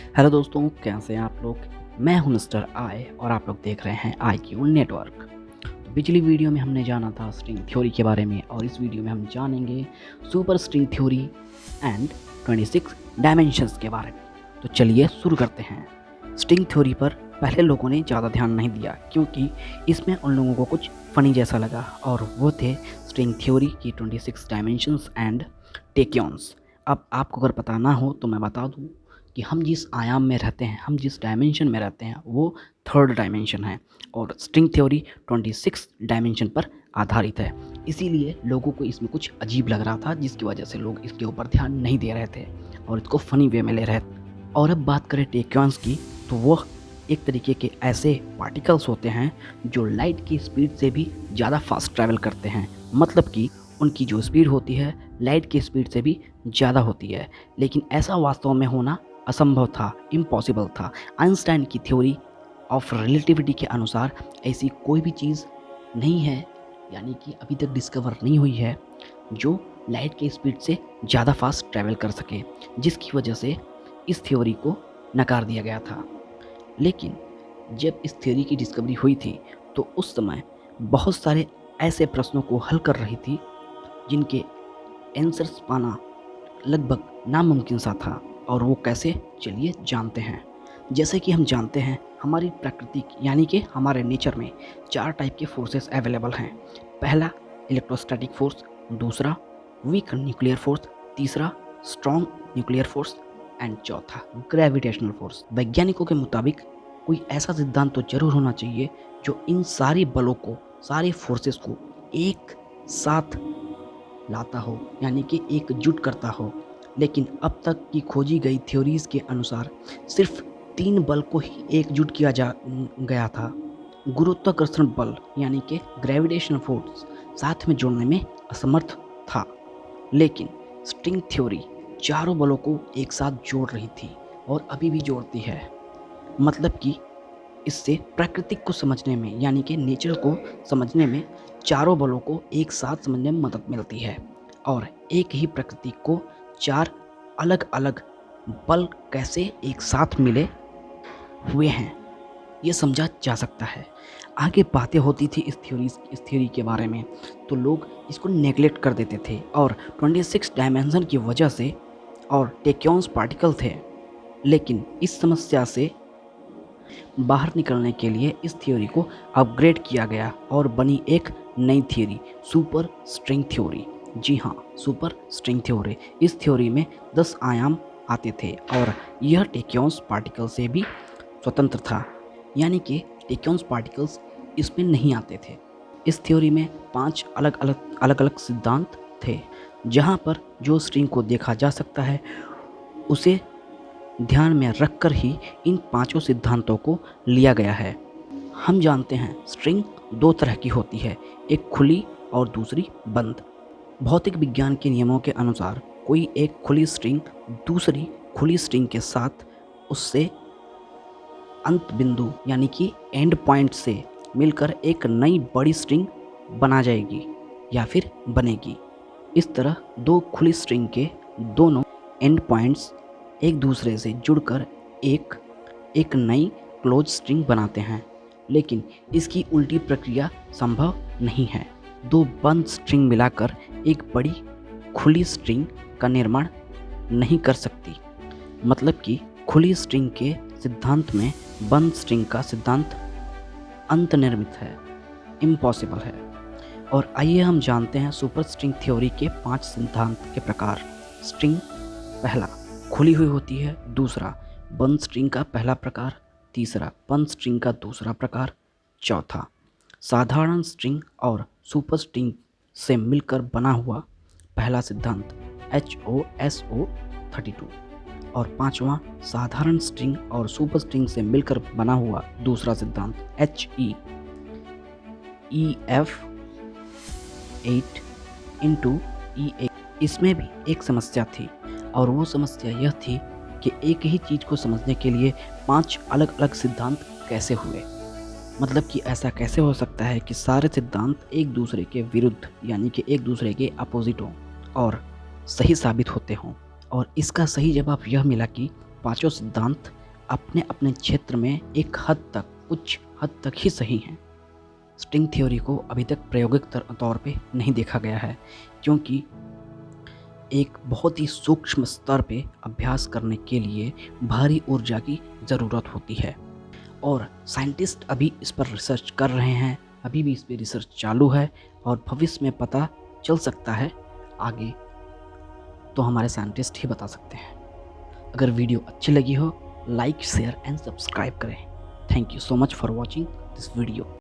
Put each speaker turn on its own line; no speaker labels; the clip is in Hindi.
हेलो दोस्तों, कैसे हैं आप लोग। मैं हूं मिस्टर आई और आप लोग देख रहे हैं आई क्यू नेटवर्क। तो पिछली वीडियो में हमने जाना था स्ट्रिंग थ्योरी के बारे में और इस वीडियो में हम जानेंगे super string theory and 26 dimensions के बारे में। तो चलिए शुरू करते हैं। स्ट्रिंग थ्योरी पर पहले लोगों ने ज़्यादा ध्यान नहीं दिया क्योंकि इसमें उन लोगों को कुछ फ़नी जैसा लगा, और वो थे स्ट्रिंग थ्योरी की 26 डायमेंशंस एंड टेक्योन्स। अब आपको अगर पता ना हो तो मैं बता दूं कि हम जिस आयाम में रहते हैं, हम जिस डायमेंशन में रहते हैं, वो थर्ड डायमेंशन है और स्ट्रिंग थ्योरी 26 डायमेंशन पर आधारित है। इसीलिए लोगों को इसमें कुछ अजीब लग रहा था, जिसकी वजह से लोग इसके ऊपर ध्यान नहीं दे रहे थे और इसको फ़नी वे में ले रहे थे। और अब बात करें टेक्योन्स की, तो वो एक तरीके के ऐसे पार्टिकल्स होते हैं जो लाइट की स्पीड से भी ज़्यादा फास्ट ट्रैवल करते हैं। मतलब कि उनकी जो स्पीड होती है लाइट की स्पीड से भी ज़्यादा होती है, लेकिन ऐसा वास्तव में होना असंभव था, इम्पॉसिबल था। आइंस्टाइन की थ्योरी ऑफ रिलेटिविटी के अनुसार ऐसी कोई भी चीज़ नहीं है, यानी कि अभी तक डिस्कवर नहीं हुई है, जो लाइट के स्पीड से ज़्यादा फास्ट ट्रैवल कर सके, जिसकी वजह से इस थ्योरी को नकार दिया गया था। लेकिन जब इस थ्योरी की डिस्कवरी हुई थी तो उस समय बहुत सारे ऐसे प्रश्नों को हल कर रही थी जिनके आंसर्स पाना लगभग नामुमकिन सा था। और वो कैसे, चलिए जानते हैं। जैसे कि हम जानते हैं हमारी प्रकृति यानी कि हमारे नेचर में 4 टाइप के फोर्सेस अवेलेबल हैं। पहला इलेक्ट्रोस्टैटिक फोर्स, दूसरा वीक न्यूक्लियर फोर्स, तीसरा स्ट्रॉन्ग न्यूक्लियर फोर्स एंड चौथा ग्रेविटेशनल फोर्स। वैज्ञानिकों के मुताबिक कोई ऐसा सिद्धांत तो जरूर होना चाहिए जो इन सारी बलों को, सारे फोर्सेस को एक साथ लाता हो, यानी कि एकजुट करता हो। लेकिन अब तक की खोजी गई थ्योरीज के अनुसार सिर्फ 3 बल को ही एकजुट किया जा गया था। गुरुत्वाकर्षण बल यानी कि ग्रेविटेशनल फोर्स साथ में जोड़ने में असमर्थ था, लेकिन स्ट्रिंग थ्योरी चारों बलों को एक साथ जोड़ रही थी और अभी भी जोड़ती है। मतलब कि इससे प्रकृति को समझने में, यानी कि नेचर को समझने में, चारों बलों को एक साथ समझने में मदद मिलती है। और एक ही प्रकृति को 4 अलग अलग बल कैसे एक साथ मिले हुए हैं, ये समझा जा सकता है। आगे बातें होती थी इस थ्योरी के बारे में, तो लोग इसको नेगलेक्ट कर देते थे और 26 डायमेंशन की वजह से और टेक्योन्स पार्टिकल थे। लेकिन इस समस्या से बाहर निकलने के लिए इस थ्योरी को अपग्रेड किया गया और बनी एक नई थ्योरी, सुपर स्ट्रिंग थ्योरी। जी हाँ, सुपर स्ट्रिंग थ्योरी। इस थ्योरी में 10 आयाम आते थे और यह टेक्योन्स पार्टिकल से भी स्वतंत्र था, यानी कि टेक्योन्स पार्टिकल्स इसमें नहीं आते थे। इस थ्योरी में 5 अलग अलग सिद्धांत थे, जहाँ पर जो स्ट्रिंग को देखा जा सकता है उसे ध्यान में रखकर ही इन 5 सिद्धांतों को लिया गया है। हम जानते हैं स्ट्रिंग 2 तरह की होती है, एक खुली और दूसरी बंद। भौतिक विज्ञान के नियमों के अनुसार कोई एक खुली स्ट्रिंग दूसरी खुली स्ट्रिंग के साथ उससे अंत बिंदु यानी कि एंड पॉइंट से मिलकर एक नई बड़ी स्ट्रिंग बना जाएगी या फिर बनेगी। इस तरह 2 खुली स्ट्रिंग के दोनों एंड पॉइंट्स एक दूसरे से जुड़कर एक नई क्लोज स्ट्रिंग बनाते हैं, लेकिन इसकी उल्टी प्रक्रिया संभव नहीं है। 2 बंद स्ट्रिंग मिलाकर एक बड़ी खुली स्ट्रिंग का निर्माण नहीं कर सकती। मतलब कि खुली स्ट्रिंग के सिद्धांत में बंद स्ट्रिंग का सिद्धांत अंतर्निर्मित है, इम्पॉसिबल है। और आइए हम जानते हैं सुपर स्ट्रिंग थ्योरी के 5 सिद्धांत के प्रकार। स्ट्रिंग पहला खुली हुई होती है, दूसरा बंद स्ट्रिंग का पहला प्रकार, तीसरा बंद स्ट्रिंग का दूसरा प्रकार, चौथा साधारण स्ट्रिंग और सुपर स्ट्रिंग से मिलकर बना हुआ पहला सिद्धांत HOSO 32, और पांचवा साधारण स्ट्रिंग और सुपर स्ट्रिंग से मिलकर बना हुआ दूसरा सिद्धांत HEEF 8 इंटू E8। इसमें भी एक समस्या थी, और वो समस्या यह थी कि एक ही चीज़ को समझने के लिए 5 अलग अलग सिद्धांत कैसे हुए। मतलब कि ऐसा कैसे हो सकता है कि सारे सिद्धांत एक दूसरे के विरुद्ध, यानी कि एक दूसरे के अपोजिट हों और सही साबित होते हों। और इसका सही जवाब यह मिला कि पांचों सिद्धांत अपने अपने क्षेत्र में एक हद तक, कुछ हद तक ही सही हैं। स्ट्रिंग थ्योरी को अभी तक प्रायोगिक तौर पे नहीं देखा गया है, क्योंकि एक बहुत ही सूक्ष्म स्तर पे अभ्यास करने के लिए भारी ऊर्जा की ज़रूरत होती है और साइंटिस्ट अभी इस पर रिसर्च कर रहे हैं। अभी भी इस पर रिसर्च चालू है और भविष्य में पता चल सकता है आगे, तो हमारे साइंटिस्ट ही बता सकते हैं। अगर वीडियो अच्छी लगी हो, लाइक शेयर एंड सब्सक्राइब करें। Thank you so much for watching this video.